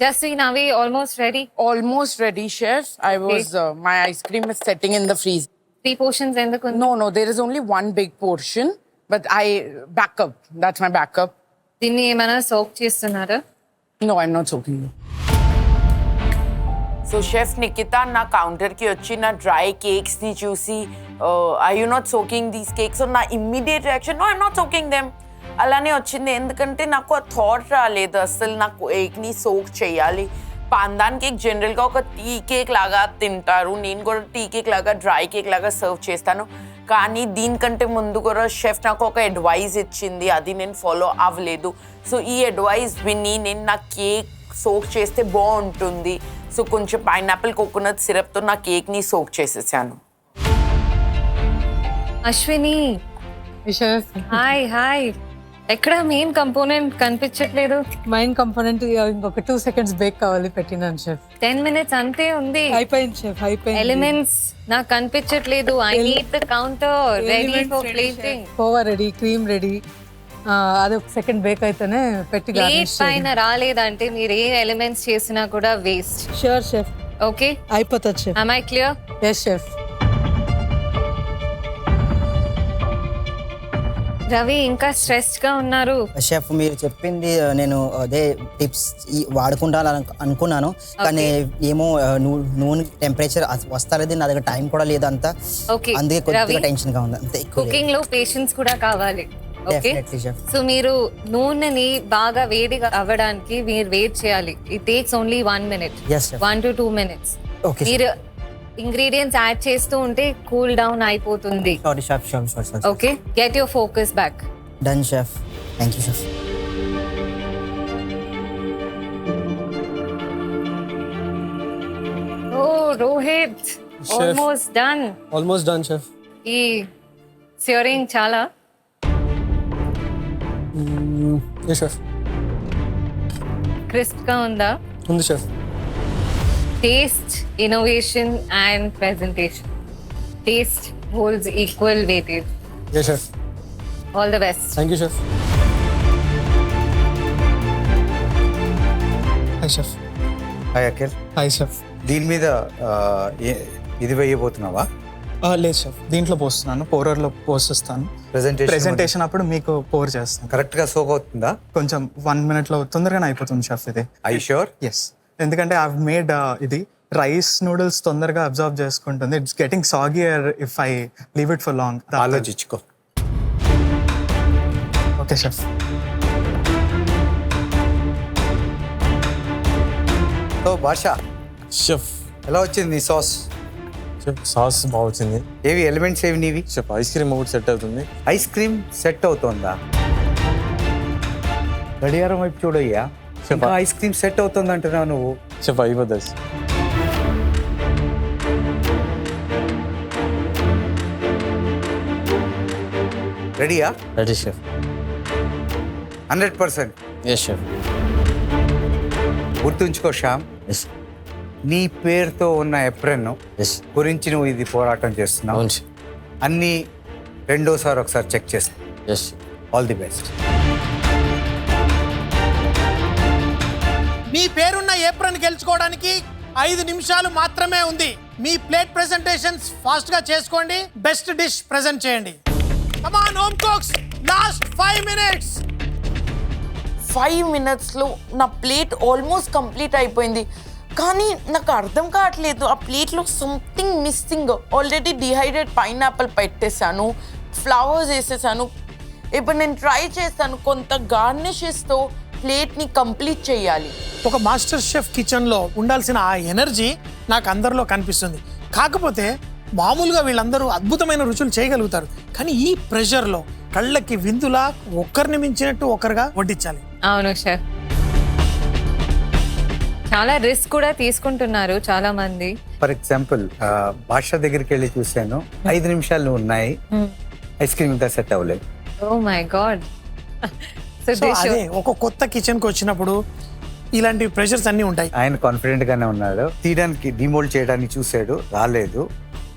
Jasleen, are we almost ready? Almost ready, chef. My ice cream is setting in the freezer. 3 portions enduku? No, there is only one big portion, but backup. That's my backup. దీన్ని ఏమైనా soak చేస్తున్నారా? No, I'm not soaking you. So chef Nikhita నా కౌంటర్కి వచ్చి నా dry కేక్స్ని చూసి I you not soaking these cakes నా immediate reaction no I'm not soaking them అలానే వచ్చింది. ఎందుకంటే నాకు ఆ థాట్ రాలేదు అసలు నాకు కేక్ని సోక్ చేయాలి. పాందాన్ కేక్ జనరల్గా ఒక టీ కేక్ లాగా తింటారు, నేను కూడా టీ కేక్ లాగా డ్రై కేక్ లాగా సర్వ్ చేస్తాను. కానీ దీనికంటే ముందు కూడా షెఫ్ నాకు ఒక అడ్వైజ్ ఇచ్చింది, అది నేను ఫాలో అవ్వలేదు. సో ఈ అడ్వైజ్ విని నేను నా కేక్ సోక్ చేస్తే బాగుంటుంది. సో కొంచెం పైనాపిల్ కోకోనట్ సిరప్తో నా కేక్ని సోక్ చేసేసాను. Ashwini, chef hi. ఎక్కడ మెయిన్ కంపోనెంట్ కనిపించట్లేదు? మెయిన్ కంపోనెంట్ ఇంకొక 2 seconds బేక్ కావాలి, పెట్టినాను షెఫ్. 10 minutes అంతే ఉంది. అయిపోయింది షెఫ్, అయిపోయింది. ఎలిమెంట్స్ నాకు కనిపించట్లేదు. I need the counter ready for plating. Khoa ready, cream ready. అది ఒక సెకండ్ బేక్ అయితేనే పెట్టి ప్లేట్ పైన రాలేదంటే మీరు ఏ ఎలిమెంట్స్ చేసినా కూడా వేస్ట్. Sure chef. ఓకే, అయిపోతుంది chef. am I clear? Yes chef. Ravi ఇంకా స్ట్రెస్డ్ గా ఉన్నారు. షెఫ్ మీరు చెప్పింది నేను అదే టిప్స్ వాడుకుంటాను అనుకున్నాను, కానీ ఏమో నూనె టెంపరేచర్ వస్తలేదు, నా దగ్గర టైం కూడా లేదు అంతా. ఓకే, అందుకే కొద్దిగా టెన్షన్ గా ఉంది అంతే. కుకింగ్ లో పేషెన్స్ కూడా కావాలి. Okay, definitely chef. సో మీరు నూనెని బాగా వేడిగా అవ్వడానికి మీరు వెయిట్ చేయాలి. It takes only 1 minute, Yes, chef. 1 to 2 minutes. Okay మీరు ఇంగ్రీడియంట్స్ యాడ్ చేస్తూ ఉంటే కూల్ డౌన్ అయిపోతుంది. Sorry chef, sure. Okay, get your focus back. Done chef, thank you chef. Oh Rohit, almost done. Almost done chef. ఈ searing చాలా ఏ chef crisp గా ఉందా? ఉంది chef. Taste, innovation and presentation. Taste holds equal weightage. ఏ chef. All the best. Thank you chef. Hi chef. Hi Akhil. Hi chef. దీని మీద ఇది వేయబోతున్నావా? లేదు షెఫ్, దీంట్లో పోస్తున్నాను, పోరర్లో పోస్తాను. ప్రెజెంటేషన్ ప్రెజెంటేషన్ అప్పుడు మీకు పోర్ చేస్తాను. కరెక్ట్గా సోక్ అవుతుందా? కొంచెం 1 minute తొందరగానే అయిపోతుంది షెఫ్ ఇది. I sure? ఎస్, ఎందుకంటే ఐ మేడ్ ఇది రైస్ నూడిల్స్ తొందరగా అబ్జర్వ్ చేసుకుంటుంది. It's getting soggier if I leave it for long. ఆలోచించుకో. Okay chef. So Bhasha chef. ఎలా వచ్చింది నీ సాస్? షెఫ్ సాస్ బాగా వచ్చింది. ఏవి ఎలిమెంట్స్ ఏవి నీవి? షెఫ్ ఐస్ క్రీమ్ ఒకటి సెట్ అవుతుంది. ఐస్ క్రీమ్ సెట్ అవుతుందా? గడియారం వైపు చూడయ్యా. ఇంకా ఐస్ క్రీమ్ సెట్ అవుతుంది అంటున్నావు నువ్వు. షెఫ్ అయిపోతుంది. రెడీయా? Ready chef. 100%. Yes chef. గుర్తుంచుకో శ్యామ్, ఎస్ నీ పేరుతో ఉన్న ఎప్రెన్ ఎస్. గురించి నువ్వు ఇది పోరాటం చేస్తున్నావు. అవును షెఫ్. అన్నీ రెండోసారి ఒకసారి చెక్ చేస్తా. ఎస్. All the best. మీ పేరున్న ఏప్రిల్ గెలుచుకోవడానికి 5 నిమిషాలు మాత్రమే ఉంది. మీ ప్లేట్ ప్రెజెంటేషన్స్ ఫాస్ట్ గా చేసుకోండి. బెస్ట్ డిష్ ప్రెజెంట్ చేయండి. Come on home cooks, last 5 minutes. 5 minutesలో నా ప్లేట్ ఆల్మోస్ట్ కంప్లీట్ అయిపోయింది. కానీ నాకు అర్థం కావట్లేదు, ఆ ప్లేట్లో something missing. Already dehydrate pineapple పెట్టేశాను, ఫ్లవర్స్ వేసేసాను. ఇప్పుడు నేను ట్రై చేస్తాను కొంత గార్నిషెస్తో ప్లేట్ని కంప్లీట్ చేయాలి. ఒక మాస్టర్ షెఫ్ కిచెన్ లో ఉండాల్సిన ఆ ఎనర్జీ నాకు అందరిలో కనిపిస్తుంది. కాకపోతే మామూలుగా వీళ్ళందరూ అద్భుతమైన రుచులు చేయగలుగుతారు, కానీ ఈ ప్రెషర్ లో కళ్ళకి విందులా ఒకరిని మించినట్టు ఒకరుగా వడ్డించాలి. అవును షెఫ్, చాలా రిస్క్ కూడా తీసుకుంటున్నారు చాలా మంది. ఫర్ ఎగ్జాంపుల్ భాష దగ్గరికి వెళ్ళి చూశాను, 5 నిమిషాలు ఉన్నాయి, ఐస్ క్రీమ్ ఇంకా సెట్ అవ్వలేదు. Oh my God. సో అదే ఒక కొత్త కిచెన్ కి వచ్చినప్పుడు ఇలాంటి ప్రెషర్స్ అన్ని ఉంటాయి. ఆయన కాన్ఫిడెంట్ గానే ఉన్నాడు. తీయడానికి డిమోల్డ్ చేయడానికి చూసాడు, రాలేదు.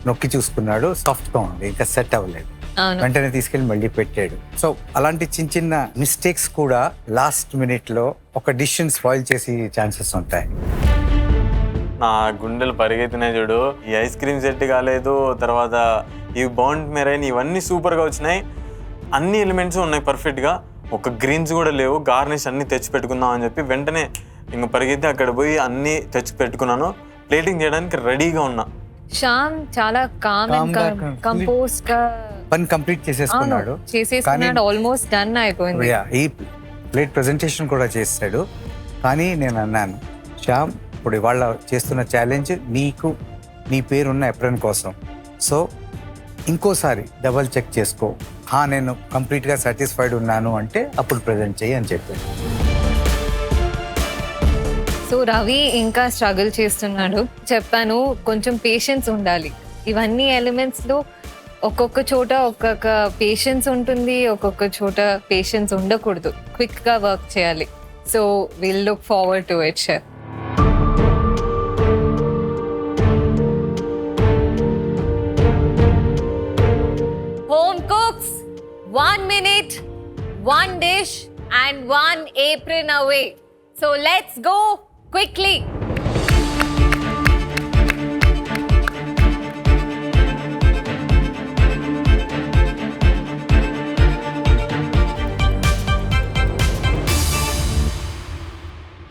నొక్కి చూసుకున్నాడు, సాఫ్ట్ గా ఉంది, ఇంకా సెట్ అవ్వలేదు. అవును. వెంటనే తీసుకెళ్ళి మళ్ళీ పెట్టాడు. సో అలాంటి చిన్న చిన్న మిస్టేక్స్ కూడా లాస్ట్ మినిట్లో ఒక డిసిషన్ స్పాయిల్ చేసి ఛాన్సెస్ ఉంటాయి. నా గుండెలు పరిగెత్తినాయి చూడు. ఈ ఐస్ క్రీమ్ సెట్ కాలేదు, తర్వాత ఈ బాండ్ మెరైన్ ఇవన్నీ సూపర్గా వచ్చినాయి. అన్ని ఎలిమెంట్స్ ఉన్నాయి పర్ఫెక్ట్గా, ఒక గ్రీన్స్ కూడా లేవు. గార్నిష్ అన్నీ తెచ్చి పెట్టుకుందాం అని చెప్పి వెంటనే ఇంక పరిగెత్తి అక్కడ పోయి అన్నీ తెచ్చి పెట్టుకున్నాను. ప్లేటింగ్ చేయడానికి రెడీగా ఉన్నా. శ్యామ్ చాలా కామ్ అండ్ కంపోజ్ గా పని కంప్లీట్ చేసేసుకున్నాడు. చేసేసుకున్నాడు, ఆల్మోస్ట్ డన్ అయిపోయింది. ఈ ప్లేట్ ప్రెజెంటేషన్ కూడా చేశాడు. కానీ నేను అన్నాను, శ్యామ్ ఇప్పుడు ఇవాళ చేస్తున్న ఛాలెంజ్ నీకు నీ పేరున్న ఎప్రన్ కోసం. సో ఇంకోసారి డబల్ చెక్ చేసుకో, నేను కంప్లీట్గా సాటిస్ఫైడ్ ఉన్నాను అంటే అప్పుడు ప్రజెంట్ చెయ్యి అని చెప్పాను. సో రవి ఇంకా స్ట్రగుల్ చేస్తున్నాడు. చెప్పాను కొంచెం పేషెన్స్ ఉండాలి. ఇవన్నీ ఎలిమెంట్స్ లో ఒక్కొక్క చోట ఒక్కొక్క పేషెన్స్ ఉంటుంది, ఒక్కొక్క చోట పేషెన్స్ ఉండకూడదు. క్విక్ గా వర్క్ చేయాలి. So will look forward to it chef. Home cooks, 1 minute, 1 dish and 1 apron away. So let's go quickly.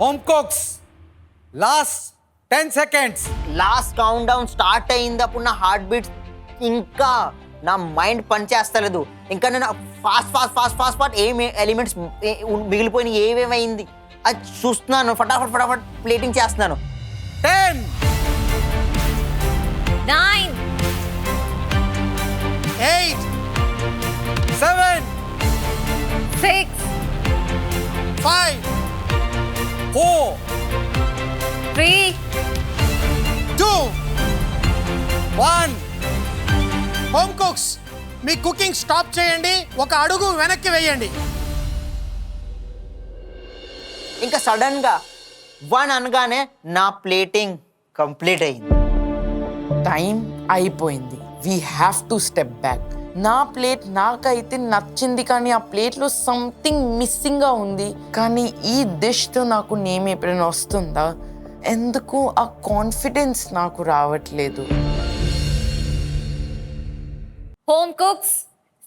Home cooks last 10 seconds. Last count down start అయింది. అప్పుడు నా హార్ట్ బీట్ ఇంకా నా mind పనిచేస్తలేదు. ఇంకా నేను fast fast fast fast fast ఏమి elements మిగిలిపోయినాయి, ఏమేమైంది అది చూస్తున్నాను. ఫటాఫట్ ఫటాఫట్ ప్లేటింగ్ చేస్తున్నాను. 10, 9, 8, 7, 6, 5, 4, 3, 2, 1. హోమ్ కుక్స్ మీ కుకింగ్ స్టాప్ చేయండి, ఒక అడుగు వెనక్కి వేయండి. ఇంకా సడన్గా 1 అనగానే నా ప్లేటింగ్ కంప్లీట్ అయింది. టైం అయిపోయింది. We have to step back. నా ప్లేట్ నాకైతే నచ్చింది, కానీ ఆ ప్లేట్లో సంథింగ్ మిస్సింగ్గా ఉంది. కానీ ఈ డిష్తో నాకు నేమ్ ఎప్పుడైనా వస్తుందా? ఎందుకు ఆ కాన్ఫిడెన్స్ నాకు రావట్లేదు. home cooks,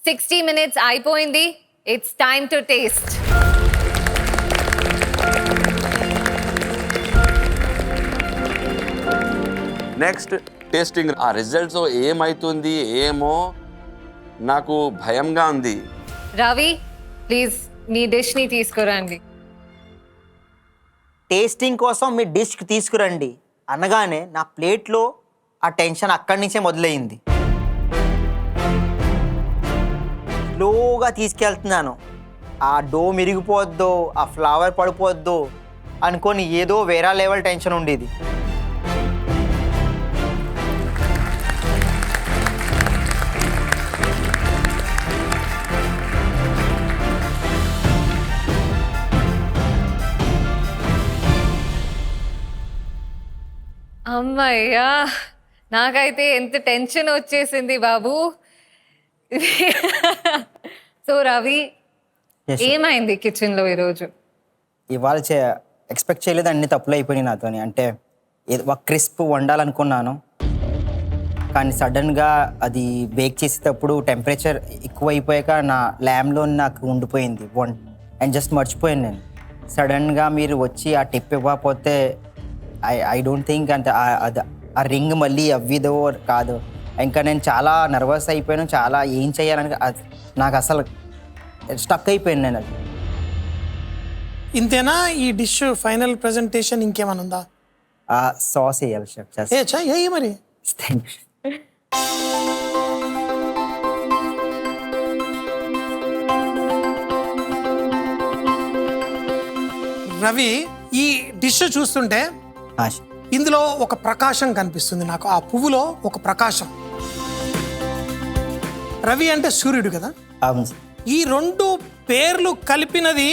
60 minutes అయిపోయింది. It's time to taste. Next tasting. ఆ రిజల్ట్స్ ఏమవుతుంది ఏమో నాకు భయంగా ఉంది. రవి ప్లీజ్ మీ డిష్ ని తీసుకురండి. టేస్టింగ్ కోసం మీ డిష్కి తీసుకురండి అనగానే నా ప్లేట్లో ఆ టెన్షన్ అక్కడి నుంచే మొదలైంది. స్లోగా తీసుకెళ్తున్నాను. ఆ డో మిరిగిపోద్దో, ఆ ఫ్లవర్ పడిపోద్దో అనుకొని ఏదో వేరే లెవెల్ టెన్షన్ ఉండేది. అమ్మయ్యా, నాకైతే ఎంత టెన్షన్ వచ్చేసింది బాబు. సో రవి Yes, ఏమైంది కిచెన్ లో ఈరోజు? ఇవాళ ఎక్స్పెక్ట్ చేయలేదు, అన్ని తప్పులు అయిపోయినాయి నాతోని. అంటే ఒక క్రిస్ప్ వండాలనుకున్నాను, కానీ సడన్గా అది బేక్ చేసేటప్పుడు టెంపరేచర్ ఎక్కువ అయిపోయాక నా ల్యామ్లో నాకు ఉండిపోయింది అండ్ జస్ట్ మర్చిపోయాను నేను. సడన్గా మీరు వచ్చి ఆ టిప్ ఇవ్వకపోతే ఐ డోంట్ థింక్ అంటే ఆ రింగ్ మళ్ళీ అవ్విదో కాదు. ఇంకా నేను చాలా నర్వస్ అయిపోయాను, చాలా ఏం చేయాలని నాకు అసలు స్టక్ అయిపోయాను నేను. అది ఇంతేనా ఈ డిష్ ఫైనల్ ప్రెజెంటేషన్? ఇంకేమైనా ఉందా? సాస్ వేయాలి షెఫ్. ఏ మరి థ్యాంక్ యూ. రవి, ఈ డిష్ చూస్తుంటే ఇందులో ఒక ప్రకాశం కనిపిస్తుంది నాకు. ఆ పువ్వులో ఒక ప్రకాశం. రవి అంటే సూర్యుడు కదా. అవును. ఈ రెండు పేర్లు కలిపినది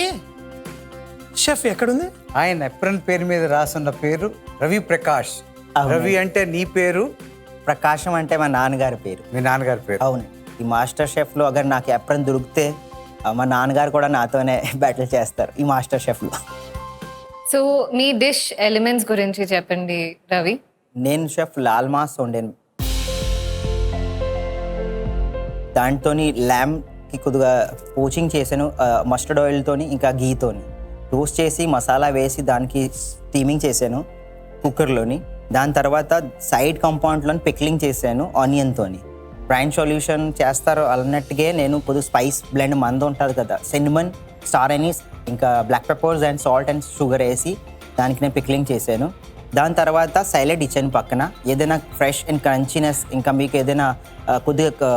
షెఫ్ ఎక్కడుంది? ఆయన ఎప్రన్ పేరు మీద రాసున్న పేరు రవి ప్రకాష్. అవును. రవి అంటే నీ పేరు, ప్రకాశం అంటే మా నాన్నగారి పేరు. మీ నాన్నగారి పేరు. అవును. ఈ మాస్టర్ షెఫ్లో అగర్ నాకు ఎప్పుడైనా దొరికితే మా నాన్నగారు కూడా నాతోనే బ్యాటిల్ చేస్తారు ఈ మాస్టర్ షెఫ్లో. సో మీ డిష్ ఎలిమెంట్స్ గురించి చెప్పండి రవి. నేను షెఫ్ లాల్ మాస్ వండాను. దాంతో ల్యామ్కి కొద్దిగా పోచింగ్ చేశాను మస్టర్డ్ ఆయిల్తోని ఇంకా గీతోని రోస్ట్ చేసి మసాలా వేసి దానికి స్టీమింగ్ చేశాను కుక్కర్లోని. దాని తర్వాత సైడ్ కంపౌండ్లోని పిక్లింగ్ చేశాను ఆనియన్తోని. బ్రైన్ సొల్యూషన్ చేస్తారు అన్నట్టుగా నేను కొద్దిగా స్పైస్ బ్లెండ్ మంద ఉంటుంది కదా, సిన్నమన్, స్టార్ అనీస్ ఇంకా black peppers and salt and sugar వేసి దానికి నేను పిక్లింగ్ చేశాను. దాని తర్వాత సైలెడ్ ఇచ్చాను పక్కన. ఏదైనా ఫ్రెష్ అండ్ క్రంచీనెస్ ఇంకా మీకు ఏదైనా కొద్దిగా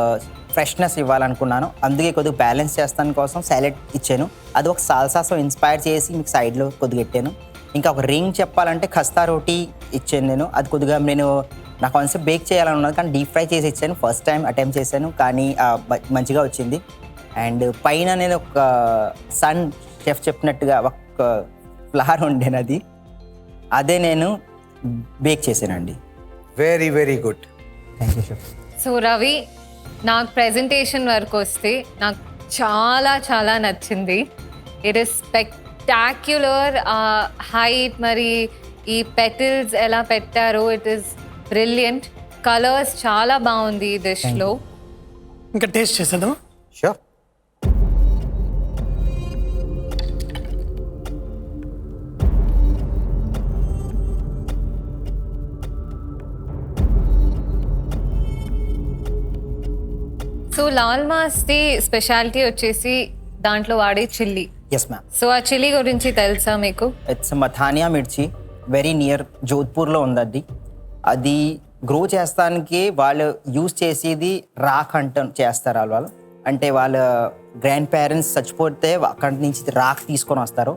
ఫ్రెష్నెస్ ఇవ్వాలనుకున్నాను, అందుకే కొద్దిగా బ్యాలెన్స్ చేస్తాను కోసం సాలెడ్ ఇచ్చాను. అది ఒక సాల్సాతో ఇన్స్పైర్ చేసి మీకు సైడ్లో కొద్దిగా పెట్టాను. ఇంకా ఒక రింగ్ చెప్పాలంటే ఖస్తా రోటీ ఇచ్చాను నేను. అది కొద్దిగా నేను నా కాన్సెప్ట్ బేక్ చేయాలని ఉన్నది కానీ డీప్ ఫ్రై చేసి ఇచ్చాను. ఫస్ట్ టైం అటెంప్ట్ చేశాను కానీ మంచిగా వచ్చింది. అండ్ పైన నేను ఒక సన్ షెఫ్ చెప్పినట్టుగా ఒక ఫ్లవర్ ఉండేది, అదే నేను బేక్ చేశానండి. Very very good. Thank you chef. So Ravi, నాకు ప్రెజెంటేషన్ వరకు వస్తే నాకు చాలా చాలా నచ్చింది. It is spectacular. హైట్ మరి ఈ పెటిల్స్ ఎలా పెట్టారో ఇట్ ఈస్ బ్రిలియంట్. కలర్స్ చాలా బాగుంది ఈ డిష్లో. ఇంకా టేస్ట్ చేసేద్దాం. షూర్. సో లాల్ మాస్ది స్పెషాలిటీ వచ్చేసి దాంట్లో వాడే చిల్లీ. Yes ma'am. సో ఆ చిల్లీ గురించి తెలుసా మీకు? ఇట్స్ మథానియా మిర్చి, వెరీ నియర్ జోధ్పూర్లో ఉంది. అది గ్రో చేస్తానికి వాళ్ళు యూజ్ చేసేది రాక్ చేస్తారు వాళ్ళు. అంటే వాళ్ళ గ్రాండ్ పేరెంట్స్ చచ్చిపోతే అక్కడి నుంచి రాక్ తీసుకొని వస్తారు,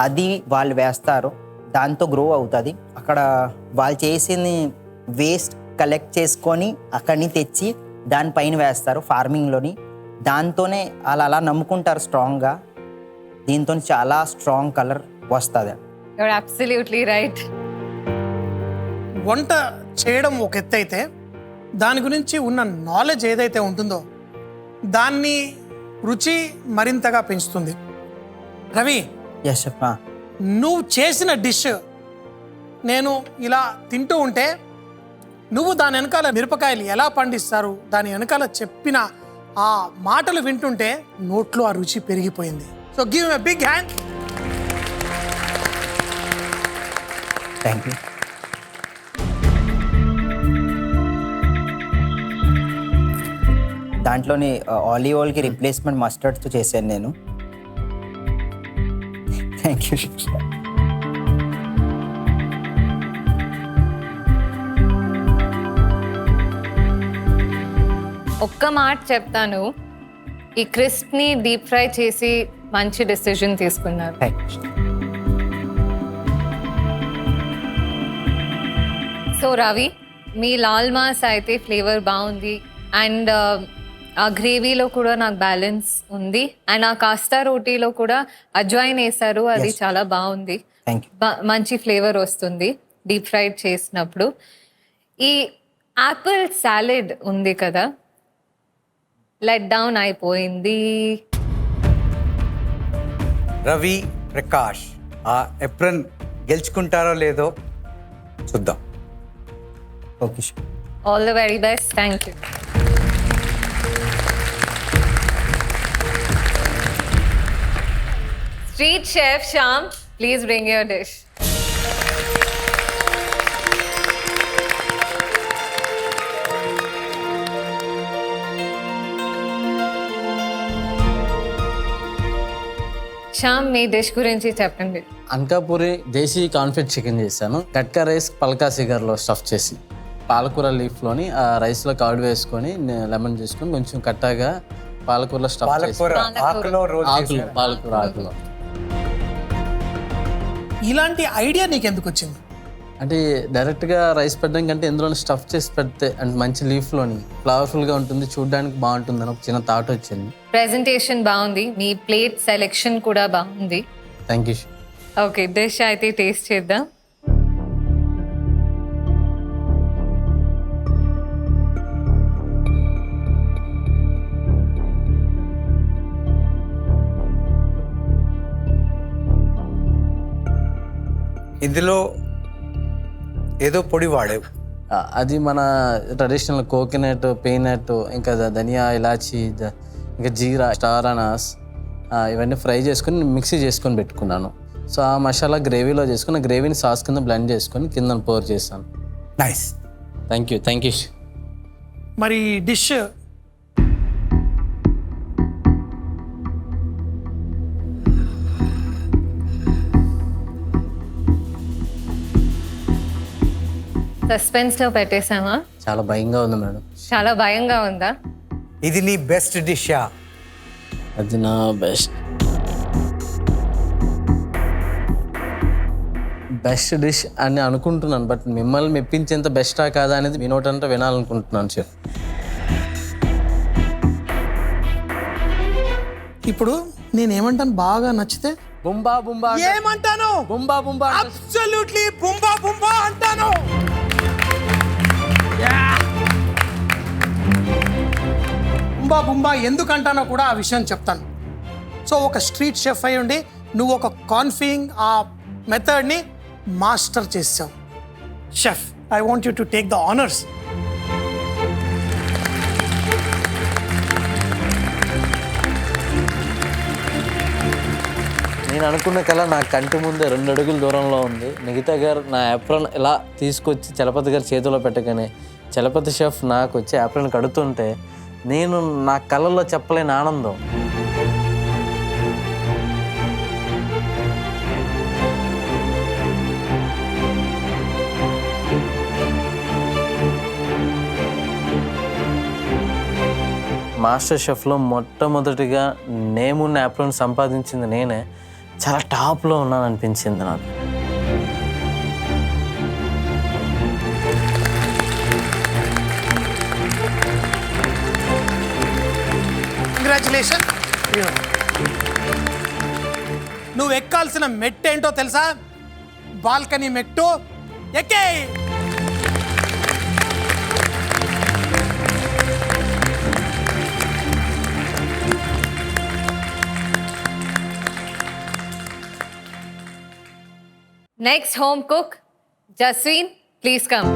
అది వాళ్ళు వేస్తారు, దాంతో గ్రో అవుతుంది. అక్కడ వాళ్ళు చేసింది వేస్ట్ కలెక్ట్ చేసుకొని అక్కడి నుంచి తెచ్చి దానిపైన వేస్తారు ఫార్మింగ్లోని. దాంతోనే వాళ్ళు అలా నమ్ముకుంటారు స్ట్రాంగ్గా. దీంతో చాలా స్ట్రాంగ్ కలర్ వస్తుంది. Your absolutely right. వంట చేయడం ఒక ఎత్తు అయితే దాని గురించి ఉన్న నాలెడ్జ్ ఏదైతే ఉంటుందో దాన్ని రుచి మరింతగా పెంచుతుంది. Ravi, yes chef. నువ్వు చేసిన డిష్ నేను ఇలా తింటూ ఉంటే నువ్వు దాని వెనకాల మిరపకాయలు ఎలా పండిస్తారు దాని వెనకాల చెప్పిన ఆ మాటలు వింటుంటే నోట్లో ఆ రుచి పెరిగిపోయింది. So give a big hand. Thank you. దాంట్లోని ఆలివ్ ఆయిల్కి రిప్లేస్మెంట్ మస్టర్డ్తో చేశాను నేను. Thank you. ఒక్క మాట చెప్తాను, ఈ క్రిస్ప్ని డీప్ ఫ్రై చేసి మంచి డెసిజన్ తీసుకున్నారు. సో రవి, మీ లాల్ మాస్ అయితే ఫ్లేవర్ బాగుంది అండ్ ఆ గ్రేవీలో కూడా నాకు బ్యాలెన్స్ ఉంది అండ్ ఆ కాస్తా రోటీలో కూడా అజ్వైన్ వేసారు, అది చాలా బాగుంది. మంచి ఫ్లేవర్ వస్తుంది డీప్ ఫ్రైడ్ చేసినప్పుడు. ఈ యాపిల్ సాలెడ్ ఉంది కదా, లెట్ డౌన్ అయిపోయింది. రవి, ప్రకాష్ ఆ ఎప్రన్ గెలుచుకుంటారో లేదో చూద్దాం. Okay, all the very best. Thank you. Street chef Shyam, please bring your dish. Shyam, me dish గురించి చెప్పండి. అనకాపూరి దేశీ కాన్ఫిట్ చికెన్ చేశాను. కట్కా రైస్ పల్కా సిగర్లో స్టఫ్ చేసి పాలకూర లీఫ్లోని ఆ రైస్లో కర్డ్ వేసుకొని లెమన్ చేసుకొని కొంచెం కట్టాగా పాలకూరలో స్టఫ్ చేసి పాలకూర ఆకులో. ఇలాంటి ఐడియా నీకు ఎందుకు వచ్చింది? అంటే డైరెక్ట్గా రైస్ పెట్టడం కంటే ఎందులో స్టఫ్ చేసి పెడితే అంటే మంచి లీఫ్లోని ఫ్లవర్ఫుల్గా ఉంటుంది, చూడడానికి బాగుంటుంది అని ఒక చిన్న థాట్ వచ్చింది. ప్రెజెంటేషన్ బాగుంది, మీ ప్లేట్ సెలెక్షన్ కూడా బాగుంది. Thank you. ఓకే, డిష్ అయితే టేస్ట్ చేద్దాం. ఇందులో ఏదో పొడి వాడేవు. అది మన ట్రెడిషనల్ కోకోనట్, పీనట్, ఇంకా ధనియా, ఇలాచి, ఇంకా జీరా, స్టార్ అనాస్ ఇవన్నీ ఫ్రై చేసుకొని మిక్సీ చేసుకొని పెట్టుకున్నాను. సో ఆ మసాలా గ్రేవీలో చేసుకుని గ్రేవీని సాస్ కింద బ్లెండ్ చేసుకొని కింద పోర్ చేశాను. నైస్. Thank you. మరి డిష్ సస్పెన్స్లో పెట్టేసామా? చాలా భయంగా ఉంది మేడం. చాలా భయంగా ఉందా? ఇది నీ బెస్ట్ డిషా? అది నా బెస్ట్ డిష్ అని అనుకుంటున్నాను. బట్ మిమ్మల్ని మెప్పించేంత బెస్టా కాదా అనేది మీ నోటంటే వినాలనుకుంటున్నాను చెఫ్. ఇప్పుడు నేనేమంటాను బాగా నచ్చితే బుంబా బుంబా ఏమంటాను? బుంబా బుంబా అబ్సల్యూట్లీ బుంబా బుంబా అంటాను. బుంబా బుంబా ఎందుకు అంటానో కూడా ఆ విషయం చెప్తాను. సో ఒక స్ట్రీట్ షెఫ్ అయి ఉండి నువ్వు ఒక కాన్ఫింగ్ ఆ మెథడ్ని మాస్టర్ చేసావు. Chef, I want you to take the honours. నేను అనుకున్న కళ నా కంటి ముందే 2 అడుగుల దూరంలో ఉంది. నిఖిత గారు నా యాప్రన్ ఇలా తీసుకొచ్చి చలపతి గారి చేతిలో పెట్టగానే చలపతి షెఫ్ నాకు వచ్చి యాప్రన్ కడుతుంటే నేను నా కళ్ళల్లో చెప్పలేని ఆనందం. మాస్టర్ షెఫ్లో మొట్టమొదటిగా నేమున్న యాప్రన్ సంపాదించింది నేనే. చాలా టాప్లో ఉన్నాను అనిపించింది నాకు. కంగ్రాచులేషన్. నువ్వు ఎక్కాల్సిన మెట్టు ఏంటో తెలుసా? బాల్కనీ మెట్టు ఎక్కే. Next home cook, Jasween, please come.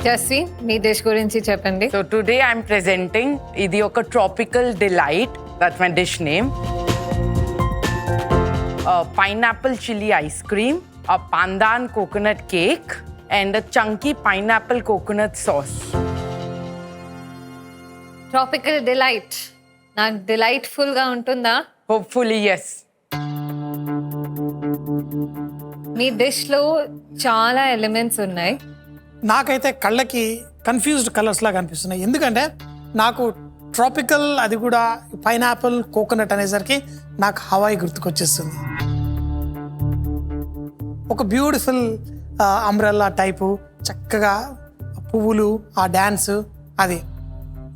Jasween, me dish గురించి చెప్పండి. So today I'm presenting ఇది ఒక tropical delight. That's my dish name. Pineapple chili ice cream, a pandan coconut cake, and a chunky pineapple coconut sauce. Tropical delight. నాకు డిలైట్ఫుల్గా ఉంటుందా? Hopefully, yes. మీ డిష్లో చాలా elements ఉన్నాయి. నాకైతే కళ్ళకి కన్ఫ్యూజ్డ్ కలర్స్ లాగా అనిపిస్తున్నాయి. ఎందుకంటే నాకు ట్రాపికల్, అది కూడా పైనాపిల్, కోకోనట్ అనేసరికి నాకు హవాయి గుర్తుకొచ్చేస్తుంది. ఒక బ్యూటిఫుల్ అంబ్రెల్లా టైపు, చక్కగా పువ్వులు, ఆ డ్యాన్స్, అది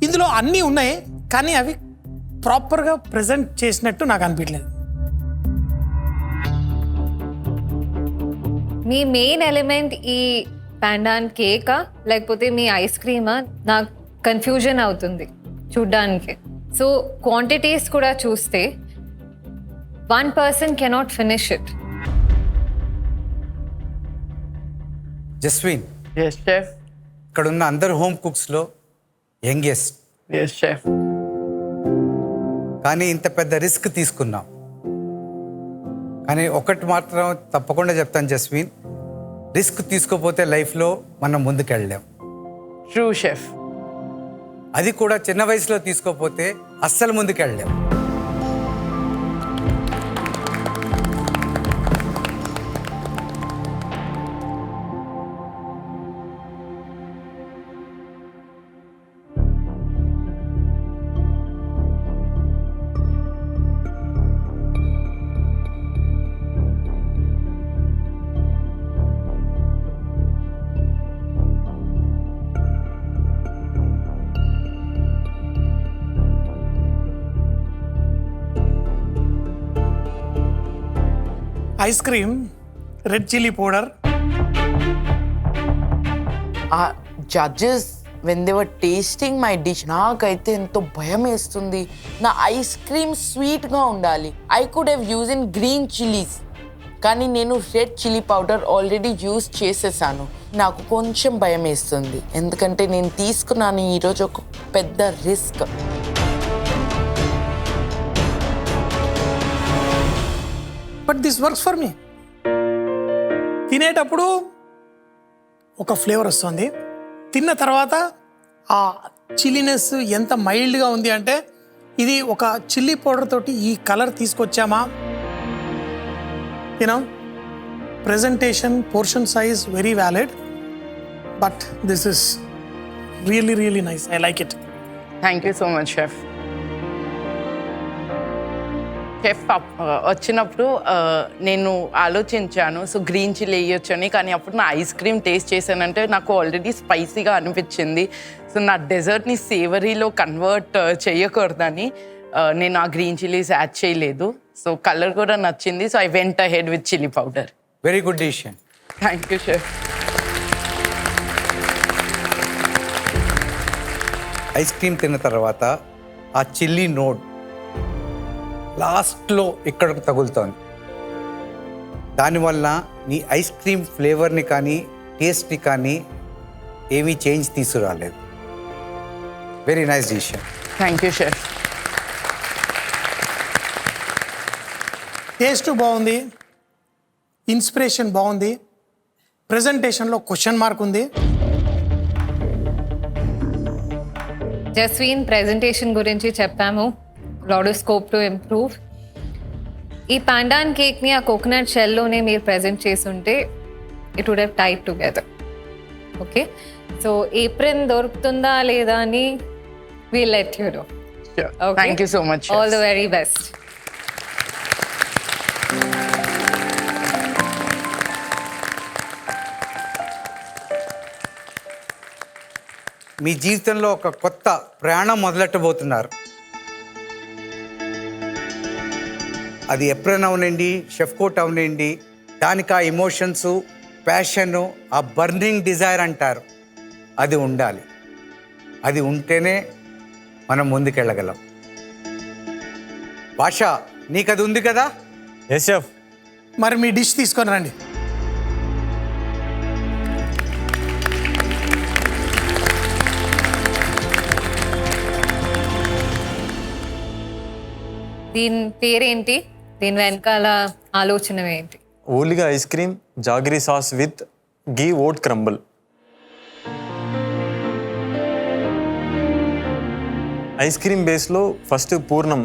ఇందులో అన్నీ ఉన్నాయి. కానీ అవి ప్రాపర్గా ప్రజెంట్ చేసినట్టు నాకు అనిపించలేదు. మీ మెయిన్ ఎలిమెంట్ ఈ పాండాన్ కేకా లేకపోతే మీ ఐస్ క్రీమా? నాకు కన్ఫ్యూజన్ అవుతుంది చూడ్డానికి. సో క్వాంటిటీస్ కూడా చూస్తే 1 person cannot finish it. Jaswin, Yes, chef. ఇక్కడ ఉన్న అందరు హోమ్ కుక్స్లో యంగెస్ట్. Yes, chef. కానీ ఇంత పెద్ద రిస్క్ తీసుకున్నాం. కానీ ఒకటి మాత్రం తప్పకుండా చెప్తాను జస్విన్, రిస్క్ తీసుకోపోతే లైఫ్లో మనం ముందుకెళ్ళలేం. True, chef. అది కూడా చిన్న వయసులో తీసుకోపోతే అస్సలు ముందుకెళ్ళలేం. Ice cream, red chilli powder. Judges when they were tasting my dish నాకైతే ఎంతో భయం వేస్తుంది. నా ఐస్ క్రీమ్ స్వీట్గా ఉండాలి. I could have use in green chillies, కానీ నేను red chilli powder already use చేసేసాను. నాకు కొంచెం భయం వేస్తుంది, ఎందుకంటే నేను తీసుకున్నాను ఈరోజు ఒక పెద్ద risk. But this works for me. తినేటప్పుడు ఒక ఫ్లేవర్ వస్తుంది, తిన్న తర్వాత ఆ చిల్లీనెస్ ఎంత మైల్డ్గా ఉంది అంటే ఇది ఒక చిల్లీ పౌడర్ తోటి ఈ కలర్ తీసుకొచ్చామా. You know presentation, portion size very valid, but this is really really nice. I like it. Thank you so much chef. Chef వచ్చినప్పుడు నేను ఆలోచించాను, సో గ్రీన్ చిల్లీ వేయొచ్చని, కానీ అప్పుడు నా ఐస్ క్రీమ్ టేస్ట్ చేశానంటే నాకు ఆల్రెడీ స్పైసీగా అనిపించింది. సో నా డెజర్ట్ని సేవరీలో కన్వర్ట్ చేయకూడదని నేను ఆ గ్రీన్ చిల్లీస్ యాడ్ చేయలేదు. సో కలర్ కూడా నచ్చింది, so I went ahead with chilli powder. Very good decision. Thank you chef. Ice cream తిన్న తర్వాత ఆ చిల్లీ నోట్ లాస్ట్లో ఇక్కడికి తగులుతోంది. దానివల్ల నీ ఐస్ క్రీమ్ ఫ్లేవర్ని కానీ టేస్ట్ని కానీ ఏమీ చేంజ్ తీసుకురాలేదు. Very nice decision. Thank you chef. Taste బాగుంది, ఇన్స్పిరేషన్ బాగుంది, ప్రెజెంటేషన్లో క్వశ్చన్ మార్క్ ఉంది. జస్విన్ ప్రెజెంటేషన్ గురించి చెప్పాము, lot of scope to improve. ఈ పాండాన్ కేక్ని ఆ కోకోనట్ షెల్లోనే మీరు ప్రెజెంట్ చేస్తుంటే it would have tied together. Okay, so apron దొరుకుతుందా లేదా అని we'll let you know. Thank you so much. All the very best. మీ జీవితంలో ఒక కొత్త ప్రయాణం మొదలెట్టబోతున్నారు. అది ఎప్పుడైనా అవనండి, షెఫ్ కోట్ అవనండి, దానికి ఆ ఎమోషన్స్, ప్యాషను, ఆ బర్నింగ్ డిజైర్ అంటారు, అది ఉండాలి. అది ఉంటేనే మనం ముందుకెళ్ళగలం. భాష, నీకు అది ఉంది కదా? Yes chef. మరి మీ డిష్ తీసుకొని రండి. దీని పేరేంటి, దీని వెనకాల ఆలోచన ఏంటి? ఓలిగా ice cream jaggery sauce with ghee oat crumble. Ice cream బేస్లో ఫస్ట్ పూర్ణం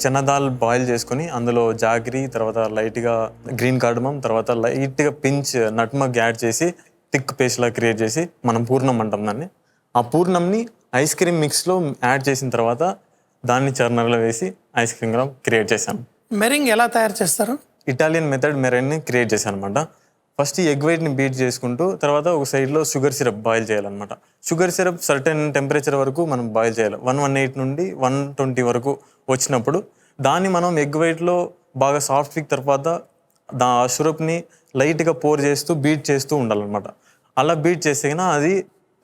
చెన్నదాల్ బాయిల్ చేసుకొని అందులో జాగరీ, తర్వాత లైట్గా గ్రీన్ కార్డమం, తర్వాత లైట్గా పించ్ నట్మగ్ యాడ్ చేసి థిక్ పేస్ట్లా క్రియేట్ చేసి మనం పూర్ణం అంటాం దాన్ని. ఆ పూర్ణంని ఐస్ క్రీమ్ మిక్స్లో యాడ్ చేసిన తర్వాత దాన్ని చర్నర్లో వేసి ఐస్ క్రీమ్గా క్రియేట్ చేశాను. మెరింగ్ ఎలా తయారు చేస్తారు? ఇటాలియన్ మెథడ్ మెరైన్ని క్రియేట్ చేశాను అనమాట. ఫస్ట్ ఎగ్ వైట్ని బీట్ చేసుకుంటూ తర్వాత ఒక సైడ్లో షుగర్ సిరప్ బాయిల్ చేయాలన్నమాట. షుగర్ సిరప్ సర్టెన్ టెంపరేచర్ వరకు మనం బాయిల్ చేయాలి. 118 నుండి 120 వరకు వచ్చినప్పుడు దాన్ని మనం ఎగ్ వైట్లో బాగా సాఫ్ట్ ఫిక్ తర్వాత ఆ షురప్ని లైట్గా పోర్ చేస్తూ బీట్ చేస్తూ ఉండాలన్నమాట. అలా బీట్ చేస్తే అది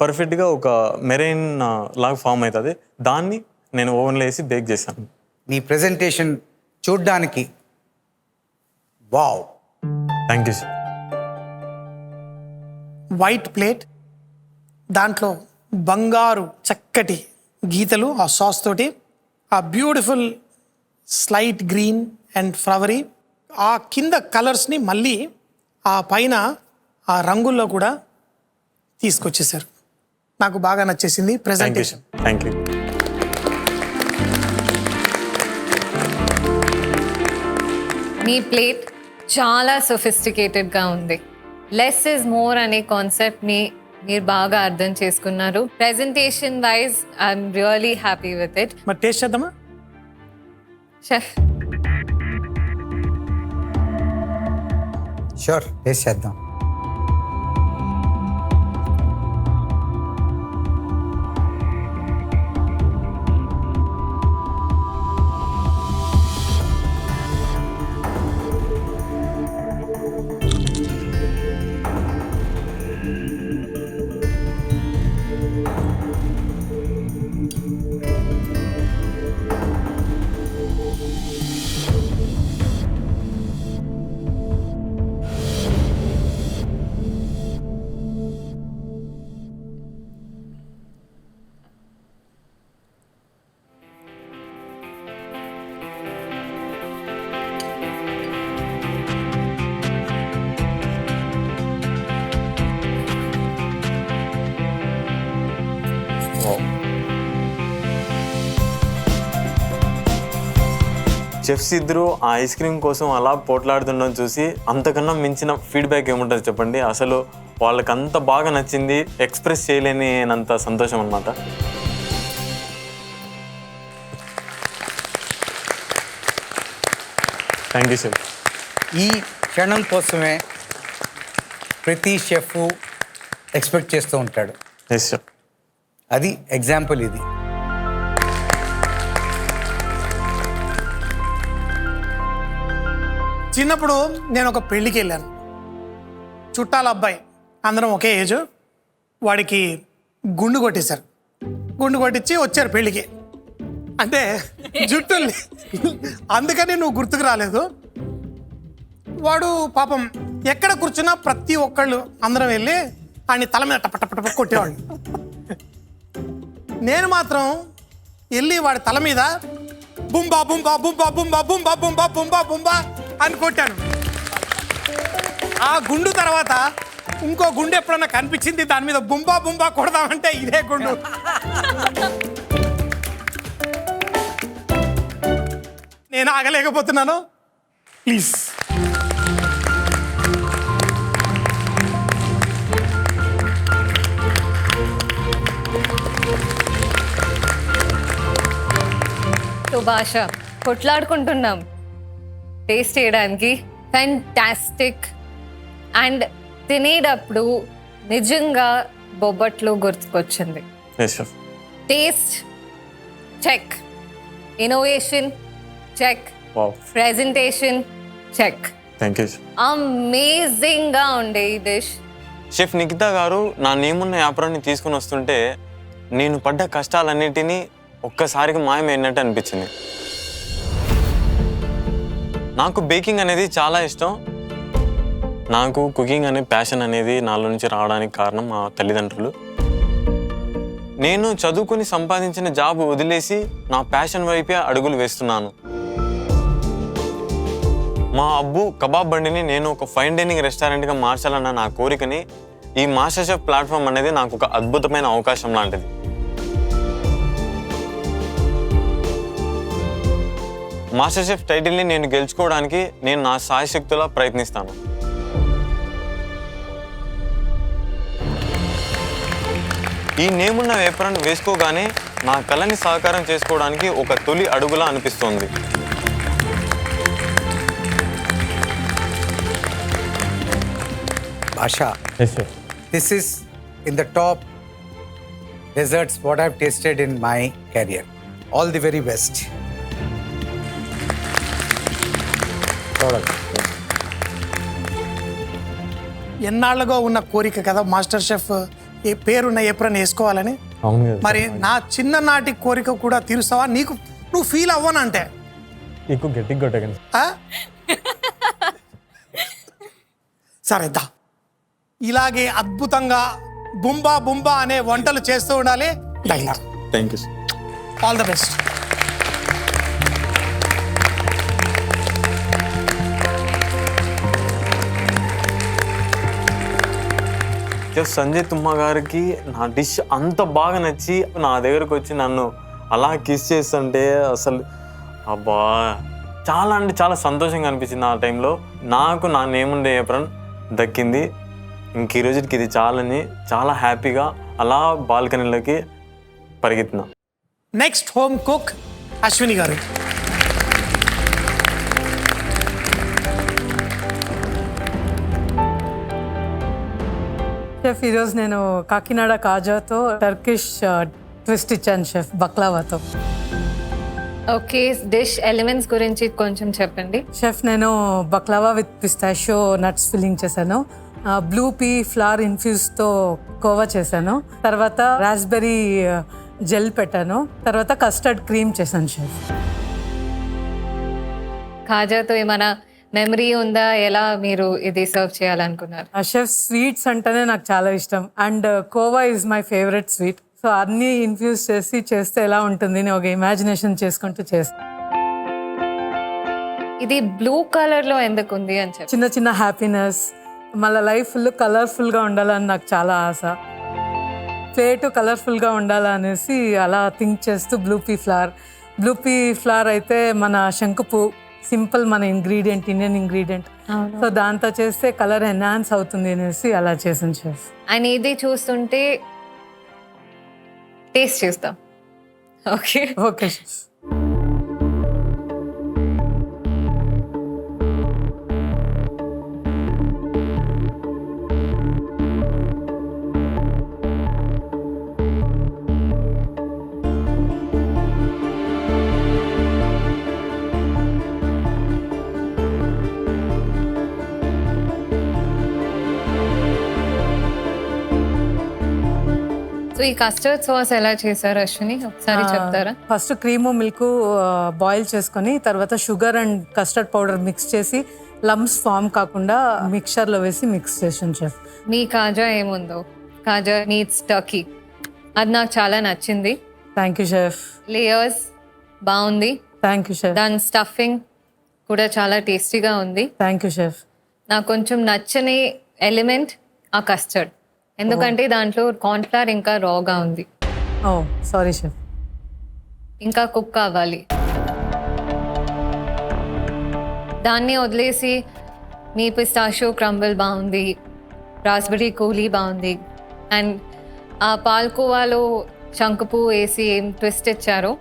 పర్ఫెక్ట్గా ఒక మెరైన్ లాగా ఫామ్ అవుతుంది. దాన్ని నేను ఓవెన్లో వేసి బేక్ చేశాను. నీ ప్రెజెంటేషన్ చూడ్డానికి wow. Thank you sir. White plate, దాంట్లో బంగారు చక్కటి గీతలు ఆ సాస్ తోటి, ఆ beautiful slight green and flowery, ఆ కింద కలర్స్ని మళ్ళీ ఆ పైన ఆ రంగుల్లో కూడా తీసుకొచ్చేసారు. నాకు బాగా నచ్చేసింది presentation. Thank you. Me plate చాలా సొఫిస్టికేటెడ్గా ఉంది. లెస్ ఇస్ మోర్ అనే కాన్సెప్ట్ని మీరు బాగా అర్థం చేసుకున్నారు. Presentation wise I'm really happy with it. మరి టేస్ట్ చేద్దామా షెఫ్? షూర్, టేస్ట్ చేద్దాం. చెఫ్స్ ఇద్దరు ఆ ఐస్ క్రీమ్ కోసం అలా పోట్లాడుతుండడం చూసి అంతకన్నా మించిన ఫీడ్బ్యాక్ ఏముంటుంది చెప్పండి. అసలు వాళ్ళకి అంత బాగా నచ్చింది, ఎక్స్ప్రెస్ చేయలేనంత సంతోషం అన్నమాట. Thank you sir. ఈ క్షణం కోసమే ప్రతి షెఫ్ ఎక్స్పెక్ట్ చేస్తూ ఉంటాడు. Yes sir. అది ఎగ్జాంపుల్ ఇది. చిన్నప్పుడు నేను ఒక పెళ్ళికి వెళ్ళాను. చుట్టాల అబ్బాయి, అందరం ఒకే ఏజ్. వాడికి గుండు కొట్టేశారు. గుండు కొట్టించి వచ్చారు పెళ్ళికి. అంటే జుట్టు అందుకని నువ్వు గుర్తుకు రాలేదు. వాడు పాపం ఎక్కడ కూర్చున్నా ప్రతి ఒక్కళ్ళు అందరం వెళ్ళి ఆయన తల మీద టప కొట్టేవాళ్ళు. నేను మాత్రం వెళ్ళి వాడి తల మీద బుంబా బుంబా బుంబా బుంబా బుంబా బుంబా బుంబా బుంబా అని కొట్టాను. ఆ గుండు తర్వాత ఇంకో గుండు ఎప్పుడన్నా కనిపించింది, దాని మీద బుంబా బుంబా కొడదామంటే ఇదే గుండు. నేను ఆగలేకపోతున్నాను. ప్లీజ్. సో భాష కొట్లాడుకుంటున్నాం టేస్ట్ చేయడానికి. ఫ్యాంటాస్టిక్. అండ్ తినేటప్పుడు నిజంగా బొబ్బట్లు గుర్తుకొచ్చింది. Yes sir. Taste check, innovation check, wow, presentation check. Thank you sir. అమేజింగ్గా ఉండే ఈ డిష్. షెఫ్ నిఖిత గారు నా నేమున్న వ్యాపారాన్ని తీసుకుని వస్తుంటే నేను పడ్డ కష్టాలన్నిటినీ ఒక్కసారిగా మాయమైనట్టు అనిపించింది. నాకు బేకింగ్ అనేది చాలా ఇష్టం. నాకు కుకింగ్ అనే ప్యాషన్ అనేది నాలో నుంచి రావడానికి కారణం మా తల్లిదండ్రులు. నేను చదువుకుని సంపాదించిన జాబ్ వదిలేసి నా ప్యాషన్ వైపే అడుగులు వేస్తున్నాను. మా అబ్బు కబాబ్ బండిని నేను ఒక ఫైన్ డైనింగ్ రెస్టారెంట్గా మార్చాలన్న నా కోరికని ఈ మాస్టర్ షెఫ్ ప్లాట్ఫామ్ అనేది నాకు ఒక అద్భుతమైన అవకాశం లాంటిది. మాస్టర్ షెఫ్ టైటిల్ని నేను గెలుచుకోవడానికి నేను నా శాయశక్తులా ప్రయత్నిస్తాను. ఈ నేమున్న వేపరాన్ని వేసుకోగానే నా కళని సహకారం చేసుకోవడానికి ఒక తొలి అడుగులా అనిపిస్తోంది. Basha, this is in the top desserts what I've tasted in my career. All the very best. ఎన్నాళ్ళుగా ఉన్న కోరిక కదా మాస్టర్ షెఫ్ ఏ పేరున్న ఏప్రన్ వేసుకోవాలని. మరి నా చిన్ననాటి కోరిక కూడా తీరుస్తావా? నీకు నువ్వు ఫీల్ అవ్వనంటే సరే దా, ఇలాగే అద్భుతంగా బుంబా బుంబా అనే వంటలు చేస్తూ ఉండాలి. Thank you. All the best. Sanjay తుమ్మ గారికి నా డిష్ అంత బాగా నచ్చి నా దగ్గరకు వచ్చి నన్ను అలా కిస్ చేస్తుంటే అసలు అబ్బా చాలా అంటే చాలా సంతోషంగా అనిపించింది. ఆ టైంలో నాకు నా నేముండే ఏప్రన్ దక్కింది. ఇంక ఈ రోజుకి ఇది చాలని చాలా హ్యాపీగా అలా బాల్కనీలోకి పరిగెత్తినా. నెక్స్ట్ హోమ్ కుక్ అశ్విని గారు. షెఫ్ ఈరోజు నేను కాకినాడ కాజాతో టర్కిష్ ట్విస్ట్ ఇచ్చాను షెఫ్, బక్లావాతో. ఓకే, డిష్ ఎలిమెంట్స్ గురించి కొంచెం చెప్పండి. షెఫ్ నేను baklava with pistachio nuts filling చేశాను. బ్లూ పీ ఫ్లవర్ ఇన్ఫ్యూజ్తో కోవా చేశాను. తర్వాత రాస్బెర్రీ జెల్ పెట్టాను. తర్వాత కస్టర్డ్ క్రీమ్ చేశాను షెఫ్. కాజాతో ఏమైనా మెమరీ ఉందా? ఎలా మీరు ఇది సర్వ్ చేయాలనుకున్నారు? షెఫ్ స్వీట్స్ అంటేనే నాకు చాలా ఇష్టం and khoa is my favourite sweet. So అన్నీ ఇన్ఫ్యూజ్ చేసి చేస్తే ఎలా ఉంటుంది అని ఒక ఇమాజినేషన్ చేసుకుంటూ చేస్తాను. ఇది బ్లూ కలర్లో ఎందుకు ఉంది అని చెప్పి? చిన్న చిన్న హ్యాపీనెస్, మళ్ళీ లైఫ్ ఫుల్ కలర్ఫుల్గా ఉండాలని నాకు చాలా ఆశ. ప్లేట్ కలర్ఫుల్గా ఉండాలనేసి అలా థింక్ చేస్తూ బ్లూ పీ ఫ్లవర్ బ్లూపీ ఫ్లవర్ అయితే మన శంకుపూ సింపుల్ మన ఇంగ్రీడియంట్, ఇండియన్ ఇంగ్రీడియంట్. సో దాంతో చేస్తే కలర్ ఎన్హాన్స్ అవుతుంది అనేసి అలా చేసాను షెఫ్. అండ్ ఇది చూస్తుంటే టేస్ట్ చేస్తాం. Okay okay chef. సో ఈ కస్టర్డ్ సాస్ ఎలా చేశారు అశ్విని, ఒకసారి చెప్తారా? ఫస్ట్ క్రీము మిల్క్ బాయిల్ చేసుకొని తర్వాత sugar and custard powder mix చేసి లమ్స్ ఫామ్ కాకుండా మిక్చర్లో వేసి మిక్స్ చేసాను షెఫ్. మీ కాజా ఏముందో, కాజా నీడ్స్ టర్కీ, అది నాకు చాలా నచ్చింది. Thank you chef. లేయర్స్ బాగుంది. Thank you chef. దాని స్టఫింగ్ కూడా చాలా టేస్టీగా ఉంది. Thank you chef. నాకు కొంచెం నచ్చని ఎలిమెంట్ ఆ కస్టర్డ్, ఎందుకంటే దాంట్లో కార్న్ఫ్లవర్ ఇంకా రాగా ఉంది. ఓ సారీ షెఫ్. ఇంకా కుక్ అవ్వాలి. దాన్ని వదిలేసి మీ పిస్తాషియో క్రంబుల్ బాగుంది, రాస్బెర్రీ కూలీ బాగుంది, అండ్ ఆ పాల్కోవాలో శంకుపూ వేసి ఏం ట్విస్ట్ ఇచ్చారో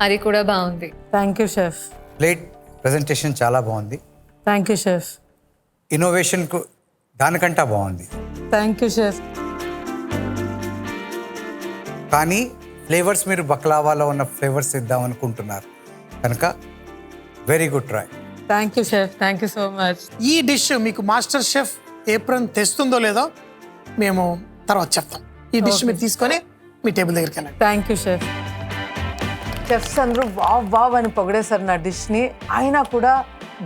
అది కూడా బాగుంది. Thank you chef. Plate presentation చాలా బాగుంది. Thank you chef. ఇన్నోవేషన్కు దానికంటే బాగుంది. Thank you chef. కానీ ఫ్లేవర్స్ మీరు బక్లావాలో ఉన్న ఫ్లేవర్స్ ఇద్దాం అనుకుంటున్నారు కనుక very good try. Thank you chef. Thank you so much. ఈ డిష్ మీకు మాస్టర్ షెఫ్ ఏప్రన్ తెస్తుందో లేదో మేము తర్వాత చెప్తాం. ఈ డిష్ మీరు తీసుకొని మీ టేబుల్ దగ్గరికి వెళ్ళండి. Thank you chef. షెఫ్స్ అందరూ వావ్ వావ్ అని పొగిడేశారు నా డిష్ని, అయినా కూడా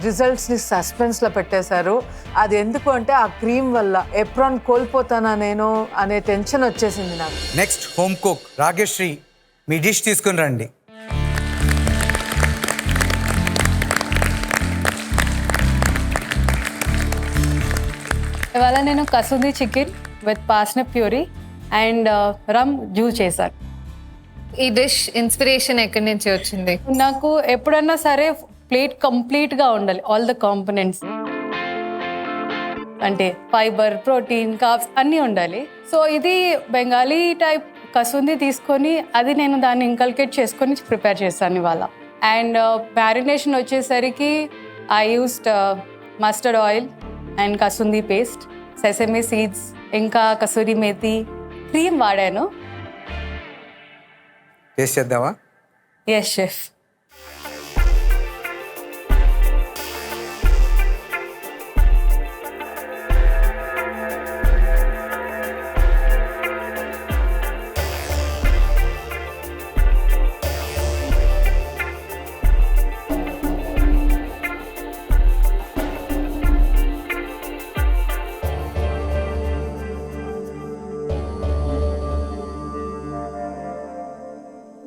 రిజల్ట్స్ని సస్పెన్స్లో పెట్టేశారు. అది ఎందుకు అంటే ఆ క్రీమ్ వల్ల ఎప్రాన్ కోల్పోతానా నేను అనే టెన్షన్ వచ్చేసింది నాకు. నెక్స్ట్ హోమ్ కుక్ రాగేశ్రీ, మీ డిష్ తీసుకుని రండి. ఇవాళ నేను kasuri chicken with parsnip puree and rum juice చేశాను. ఈ డిష్ ఇన్స్పిరేషన్ ఎక్కడి నుంచి వచ్చింది? నాకు ఎప్పుడన్నా సరే ప్లేట్ కంప్లీట్గా ఉండాలి, ఆల్ ద కాంపోనెంట్స్, అంటే ఫైబర్, ప్రోటీన్, కార్బ్స్ అన్నీ ఉండాలి. సో ఇది బెంగాలీ టైప్ కసూరి తీసుకొని అది నేను దాన్ని ఇంకల్కేట్ చేసుకొని ప్రిపేర్ చేశాను ఇవాళ. అండ్ మ్యారినేషన్ వచ్చేసరికి I used mustard oil and kasuri paste, sesame seeds, ఇంకా కసూరి మేతి, క్రీమ్ వాడాను. టేస్ట్ చేద్దామా? Yes chef.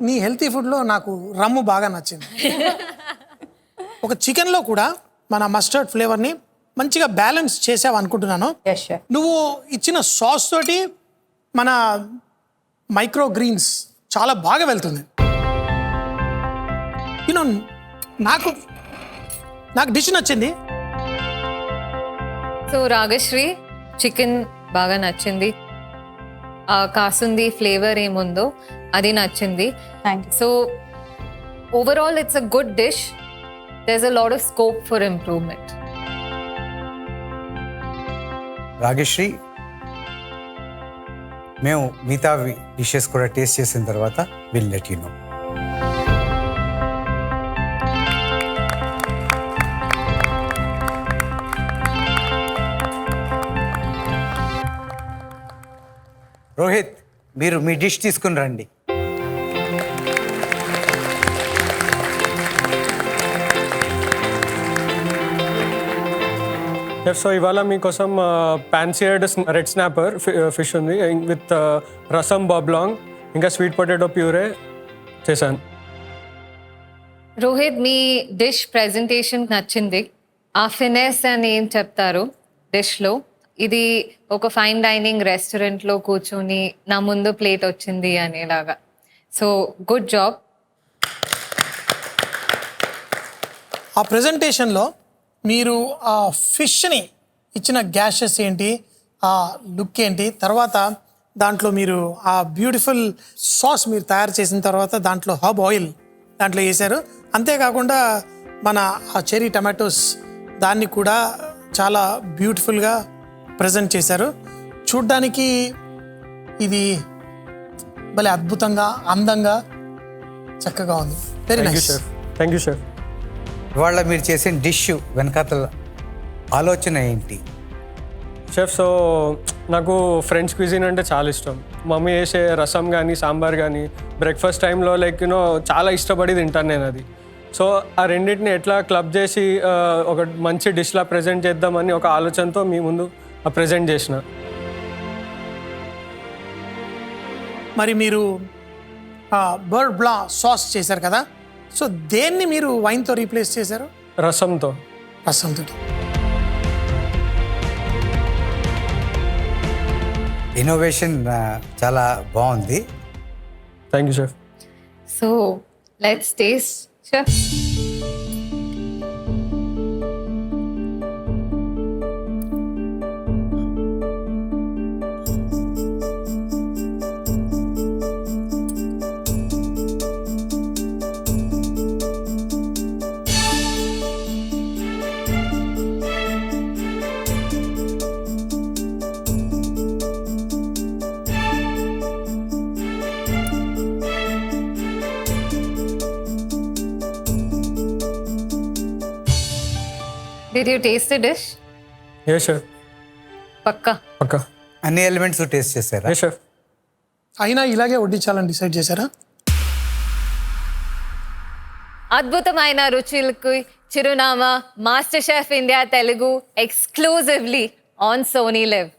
నీ హెల్తీ ఫుడ్లో నాకు రమ్ము బాగా నచ్చింది. ఒక చికెన్లో కూడా మన మస్టర్డ్ ఫ్లేవర్ని మంచిగా బ్యాలెన్స్ చేసావు అనుకుంటున్నాను. నువ్వు ఇచ్చిన సాస్ తోటి మన మైక్రో గ్రీన్స్ చాలా బాగా వెళ్తుంది. యూనో నాకు డిష్ నచ్చింది. సో రాగశ్రీ, చికెన్ బాగా నచ్చింది, ఆ కాసుంది ఫ్లేవర్ ఏముందో అది నచ్చింది. So overall it's a good dish. There is a lot of scope for improvement. Rageshri, మేము మిగతా డిషెస్ కూడా టేస్ట్ చేసిన తర్వాత will let you know. Rohit, మీరు మీ డిష్ తీసుకుని రండి. సో ఇవాళ మీకోసం పాన్సియర్డ్ రెడ్ స్నాపర్ ఫిష్ ఉంది విత్ రసం బాబ్లాంగ్ ఇంకా స్వీట్ పొటాటో ప్యూరే చేశాను. రోహిత్, మీ డిష్ ప్రెజెంటేషన్ నచ్చింది. ఆ ఫినెస్ అని ఏం చెప్తారు డిష్లో? ఇది ఒక ఫైన్ డైనింగ్ రెస్టారెంట్లో కూర్చొని నా ముందు ప్లేట్ వచ్చింది అనేలాగా. So good job. ఆ ప్రజెంటేషన్లో మీరు ఆ ఫిష్ని ఇచ్చిన గ్యాషెస్ ఏంటి, ఆ లుక్ ఏంటి, తర్వాత దాంట్లో మీరు ఆ బ్యూటిఫుల్ సాస్ మీరు తయారు చేసిన తర్వాత దాంట్లో హర్బ్ ఆయిల్ దాంట్లో వేశారు. అంతేకాకుండా మన ఆ చెరీ టమాటోస్ దాన్ని కూడా చాలా బ్యూటిఫుల్గా ప్రజెంట్ చేశారు. చూడ్డానికి ఇది భలే అద్భుతంగా, అందంగా, చక్కగా ఉంది. Very thank you nice. Chef. Thank you chef. ఇవాళ మీరు చేసిన డిష్ వెనకాతల ఆలోచన ఏంటి? షెఫ్, సో నాకు ఫ్రెంచ్ క్విజిన్ అంటే చాలా ఇష్టం. మమ్మీ చేసే రసం కానీ సాంబార్ కానీ బ్రేక్ఫాస్ట్ టైంలో లైక్ చాలా ఇష్టపడి తింటాను నేను అది. సో ఆ రెండింటిని ఎట్లా క్లబ్ చేసి ఒక మంచి డిష్లా ప్రజెంట్ చేద్దామని ఒక ఆలోచనతో మీ ముందు ప్రజెంట్ చేసిన. మరి మీరు బర్డ్ బ్లా సాస్ చేశారు కదా, సో దేన్ని మీరు వైన్తో రీప్లేస్ చేశారు? రసంతో. రసంతో. ఇన్నోవేషన్ చాలా బాగుంది. Thank you chef. So let's taste chef. Did you taste the dish? Yes, chef. పక్కా. పక్కా. అన్ని ఎలిమెంట్స్ టేస్ట్ చేశారా? Yes, chef. అయినా ఇలాగే వడ్డించాలని డిసైడ్ చేశారా? అద్భుతమైన రుచులకు చిరునామా master chef India Telugu exclusively on Sony live.